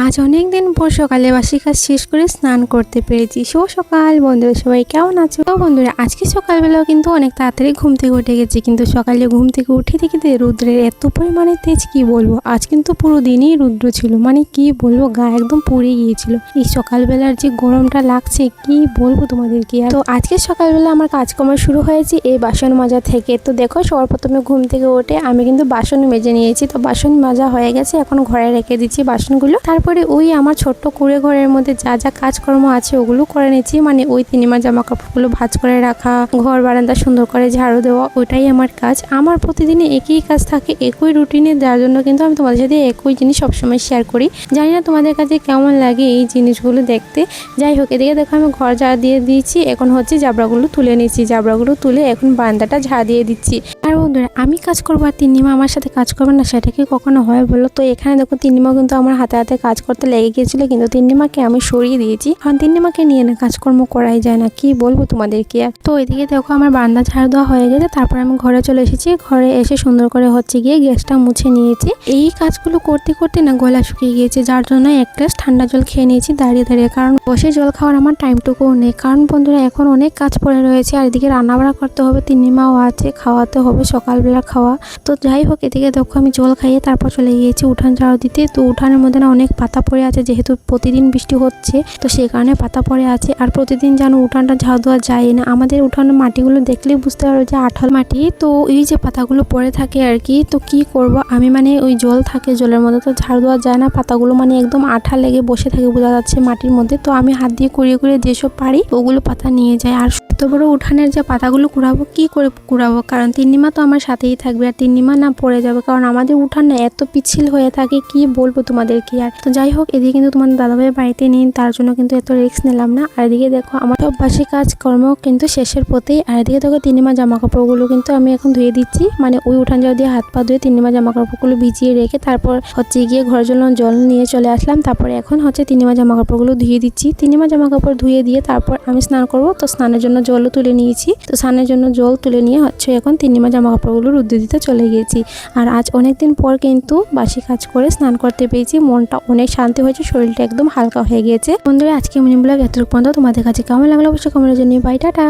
আজ অনেক দিন পর সকালে বাসি কাজ শেষ করে স্নান করতে পেরেছি। শুভ সকাল বন্ধুরা, সবাই কেমন আছো? তো বন্ধুরা, আজকে সকালবেলাও কিন্তু অনেক তাড়াতাড়ি ঘুম থেকে উঠে গেছি, কিন্তু সকালে ঘুম থেকে উঠে দেখি রুদ্রের এত পরিমাণে তেজ, কি বলবো। আজ কিন্তু পুরো দিনই রুদ্র ছিল, মানে কি বলবো, গা একদম পুড়ে গিয়েছিল। এই সকালবেলার যে গরমটা লাগছে কি বলবো তোমাদেরকে। তো আজকে সকালবেলা আমার কাজকর্ম শুরু হয়েছে এই বাসন মাজা থেকে। তো দেখো, সবার প্রথমে ঘুম থেকে উঠে আমি কিন্তু বাসন মেজে নিয়েছি। তো বাসন মাজা হয়ে গেছে, এখন ঘরে রেখে দিচ্ছি বাসনগুলো। তারপরে ওই আমার ছোট্ট কুড়ে ঘরের মধ্যে যা যা কাজকর্ম আছে ওগুলো করে নিচ্ছি, মানে ওই তিনিমার জামা কাপড়গুলো ভাঁজ করে রাখা, ঘর বারান্দা সুন্দর করে ঝাড়ু দেওয়া, ওইটাই আমার কাজ। আমার প্রতিদিনে একই কাজ থাকে, একই রুটিনে, যার জন্য কিন্তু আমি তোমাদের সাথে একই জিনিস সবসময় শেয়ার করি। জানি না তোমাদের কাছে কেমন লাগে এই জিনিসগুলো দেখতে। যাই হোক, এদিকে দেখো আমি ঘর ঝাড় দিয়ে দিয়েছি। এখন হচ্ছে জাবড়াগুলো তুলে নিচ্ছি, জাবড়াগুলো তুলে এখন বারান্দাটা ঝাড় দিয়ে দিচ্ছি। আর বন্ধুরা, আমি কাজ করবো আর তিন্নিমা আমার সাথে কাজ করবে না, সেটা কি কখনো হয় বলো? তো এখানে দেখো তিন্নিমা কিন্তু আমার হাতে হাতে কাজ করতে লেগে গিয়েছিল, কিন্তু তিন্নিমাকে আমি সরিয়ে দিয়েছি। কারণ তিন্নিমাকে নিয়ে না কাজকর্ম করাই যায় না, কি বলবো তোমাদেরকে। আর তো এদিকে দেখো আমার বারান্দা ঝাড় দেওয়া হয়ে গেছে। তারপর আমি ঘরে চলে এসেছি। ঘরে এসে সুন্দর করে হচ্ছে গিয়ে গ্যাসটা মুছে নিয়েছি। এই কাজগুলো করতে করতে না গলা শুকিয়ে গিয়েছে, যার জন্য এক গ্লাস ঠান্ডা জল খেয়ে নিয়েছি দাঁড়িয়ে দাঁড়িয়ে। কারণ বসে জল খাওয়ার আমার টাইমটুকুও নেই। কারণ বন্ধুরা, এখন অনেক কাজ পড়ে রয়েছে, আর এদিকে রান্নাবাড়া করতে হবে, তিন্নিমাও আছে, খাওয়াতে হবে সকালবেলা খাওয়া। তো যাই হোক, এদিকে দেখো আমি জল খাইয়ে তারপর চলে গিয়েছি উঠান ঝাড়ু দিতে। তো উঠানের মধ্যে না অনেক পাতা পড়ে আছে, যেহেতু প্রতিদিন বৃষ্টি হচ্ছে, তো সেই কারণে পাতা পড়ে আছে। আর প্রতিদিন যেন উঠানটা ঝাড়ু দেওয়া যায় না। আমাদের উঠানের মাটিগুলো দেখলেই বুঝতে পারো যে আঠাল মাটি। তো এই যে পাতাগুলো পড়ে থাকে আর কি, তো কি করব আমি, মানে ওই জল থাকে, জলের মধ্যে তো ঝাড়ু দেওয়া যায় না। পাতাগুলো মানে একদম আঠা লেগে বসে থাকে, বোঝা যাচ্ছে মাটির মধ্যে। তো আমি হাত দিয়ে কুড়িয়ে কুড়িয়ে যেসব পারি ওগুলো পাতা নিয়ে যাই। আর এত বড় উঠানের যে পাতাগুলো কুড়াবো, কি করে কুড়াবো? কারণ তিন্নিমা তো আমার সাথেই থাকবে, আর তিন্নিমা না পড়ে যাবে। কারণ আমাদের উঠান না এত পিছিল হয়ে থাকে, কি বলবো তোমাদেরকে। আর তো যাই হোক, এদিকে কিন্তু তোমাদের দাদাভাইয়ের বাড়িতে নেই, তার জন্য কিন্তু এত রিস্ক নিলাম না। আর এদিকে দেখো আমার সব বাসি কাজকর্ম কিন্তু শেষের পথেই। আর এদিকে দেখো তিন্নিমা জামা কাপড়গুলো কিন্তু আমি এখন ধুয়ে দিচ্ছি, মানে ওই উঠান জল দিয়ে হাত পা ধুয়ে তিন্নিমা জামা কাপড়গুলো ভিজিয়ে রেখে তারপর হচ্ছে গিয়ে ঘরের জন্য জল নিয়ে চলে আসলাম। তারপরে এখন হচ্ছে তিন্নিমা জামা কাপড়গুলো ধুয়ে দিচ্ছি। তিন্নিমা জামা কাপড় ধুয়ে দিয়ে তারপর আমি স্নান করব। তো স্নানের জন্য জলও তুলে নিয়েছি। তো স্নানের জন্য জল তুলে নিয়ে হচ্ছে এখন তিন্নিমা জামা কাপড়গুলো রুদ্রে দিতে চলে গিয়েছি। আর আজ অনেকদিন পর কিন্তু বাসি কাজ করে স্নান করতে পেরেছি, মনটা অনেক শান্তি হয়েছে, শরীরটা একদম হালকা হয়ে গিয়েছে। বন্ধুরা, আজকে মিনি ব্লগ এতটুকু পর্যন্ত। তোমাদের কাছে কেমন লাগলো অবশ্যই কমেন্টে জানিও। Bye, tata.